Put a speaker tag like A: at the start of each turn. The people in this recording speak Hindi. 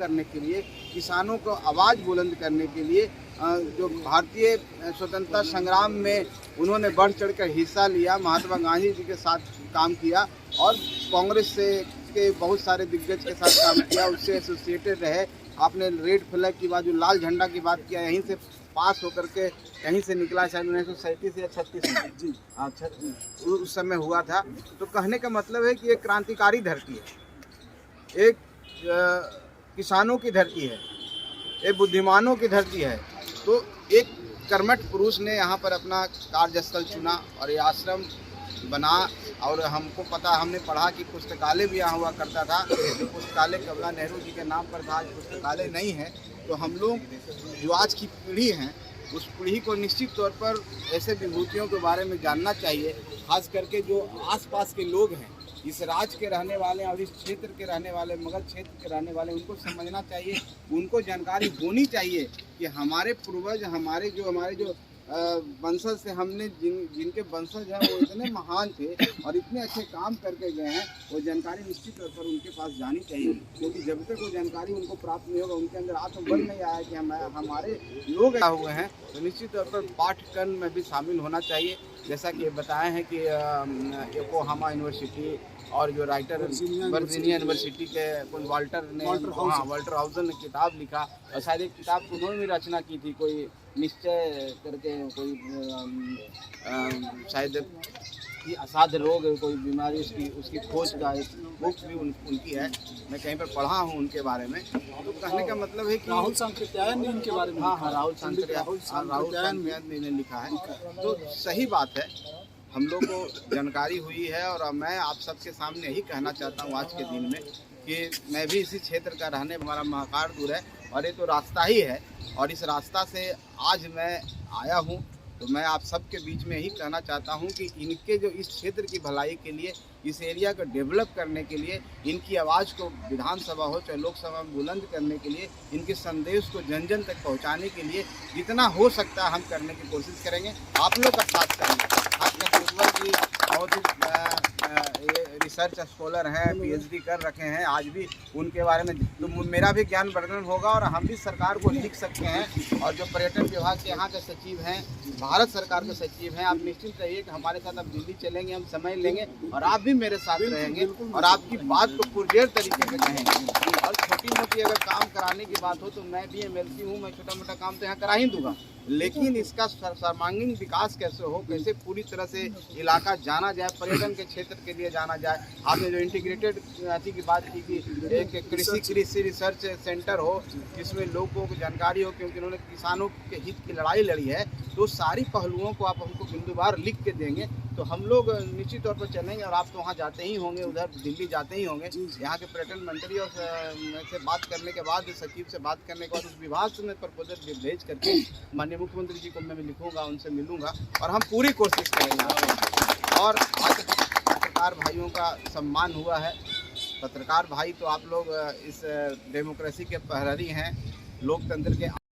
A: करने के लिए, किसानों को आवाज़ बुलंद करने के लिए जो भारतीय स्वतंत्रता संग्राम में उन्होंने बढ़ चढ़ कर हिस्सा लिया, महात्मा गांधी जी के साथ काम किया और कांग्रेस से के बहुत सारे दिग्गज के साथ काम किया, उससे एसोसिएटेड रहे। आपने रेड फ्लैग की बात, जो लाल झंडा की बात किया, यहीं से पास होकर के कहीं से निकला, शायद 1937 या 36 जी अच्छा उस समय हुआ था। तो कहने का मतलब है कि एक क्रांतिकारी धरती है, एक किसानों की धरती है, एक बुद्धिमानों की धरती है। तो एक कर्मठ पुरुष ने यहाँ पर अपना कार्यस्थल चुना और ये आश्रम बना। और हमको पता, हमने पढ़ा कि पुस्तकालय भी यहाँ हुआ करता था। तो पुस्तकालय कमला नेहरू जी के नाम पर था, आज पुस्तकालय नहीं है। तो हम लोग जो आज की पीढ़ी हैं, उस पीढ़ी को निश्चित तौर पर ऐसे विभूतियों के बारे में जानना चाहिए। खास करके जो आसपास के लोग हैं, इस राज्य के रहने वाले और इस क्षेत्र के रहने वाले, मगध क्षेत्र के रहने वाले, उनको समझना चाहिए, उनको जानकारी होनी चाहिए कि हमारे पूर्वज, हमारे जो वंशज से हमने जिनके वंशज हैं वो इतने महान थे और इतने अच्छे काम करके गए हैं, वो जानकारी निश्चित तौर पर उनके पास जानी चाहिए। क्योंकि जब तक वो जानकारी उनको प्राप्त नहीं होगा, उनके अंदर आत्मबल नहीं आया कि हमारे लोग आए हुए हैं, तो निश्चित तौर पर पाठ्यक्रम में भी शामिल होना चाहिए। जैसा कि बताए हैं कि योकोहामा यूनिवर्सिटी और जो राइटर वर्जीनिया यूनिवर्सिटी के वाल्टर हाउसन ने किताब लिखा, और शायद एक किताब उन्होंने भी रचना की थी, कोई निश्चय करके, कोई शायद कि असाध्य रोग, कोई बीमारी, उसकी खोज का एक बुक भी उनकी है। मैं कहीं पर पढ़ा हूँ उनके बारे में। तो कहने का मतलब है कि
B: राहुल सांकृत्यायन ने इनके बारे में,
A: हाँ, राहुल सांकृत्यायन ने लिखा है। तो सही बात है, हम लोग को जानकारी हुई है। और मैं आप सबके सामने यही कहना चाहता हूँ आज के दिन में कि मैं भी इसी क्षेत्र का रहने, हमारा महाकाल दूर है और ये तो रास्ता ही है, और इस रास्ता से आज मैं आया हूँ। तो मैं आप सबके बीच में यही कहना चाहता हूँ कि इनके जो इस क्षेत्र की भलाई के लिए, इस एरिया को डेवलप करने के लिए, इनकी आवाज़ को विधानसभा हो चाहे लोकसभा में बुलंद करने के लिए, इनके संदेश को जन जन तक पहुँचाने के लिए जितना हो सकता है हम करने की कोशिश करेंगे। आप लोग का साथ करेंगे। खासकर उज्ज्वल जी बहुत ही रिसर्च स्कॉलर हैं, PhD कर रखे हैं, आज भी उनके बारे में तो मेरा भी ज्ञान वर्धन होगा और हम भी सरकार को लिख सकते हैं। और जो पर्यटन विभाग के यहाँ के सचिव हैं, भारत सरकार के सचिव हैं, आप निश्चित रहिए कि हमारे साथ आप दिल्ली चलेंगे, हम समय लेंगे और आप भी मेरे साथ रहेंगे और आपकी बात को पुरजोर तरीके से कहेंगे। और छोटी मोटी अगर काम कराने की बात हो तो मैं भी MLC हूँ, मैं छोटा मोटा काम तो यहाँ करा ही दूंगा, लेकिन इसका सर्वांगीण विकास कैसे हो, कैसे पूरी तरह से इलाका जाना जाए, पर्यटन के क्षेत्र के लिए जाना जाए। आपने जो इंटीग्रेटेड की बात की कि एक कृषि रिसर्च सेंटर हो जिसमें लोगों को जानकारी हो, क्योंकि उन्होंने किसानों के हित की लड़ाई लड़ी है, तो सारी पहलुओं को आप हमको बिंदुवार लिख के देंगे तो हम लोग निश्चित तौर पर चलेंगे। और आप तो वहाँ जाते ही होंगे, उधर दिल्ली जाते ही होंगे। यहाँ के पर्यटन मंत्री और से बात करने के बाद, सचिव से बात करने के बाद, उस विभाग से मैं प्रपोजल भेज करके माननीय मुख्यमंत्री जी को मैं लिखूंगा, उनसे मिलूंगा और हम पूरी कोशिश करेंगे। और आज पत्रकार भाइयों का सम्मान हुआ है। पत्रकार भाई तो आप लोग इस डेमोक्रेसी के प्रहरी हैं, लोकतंत्र के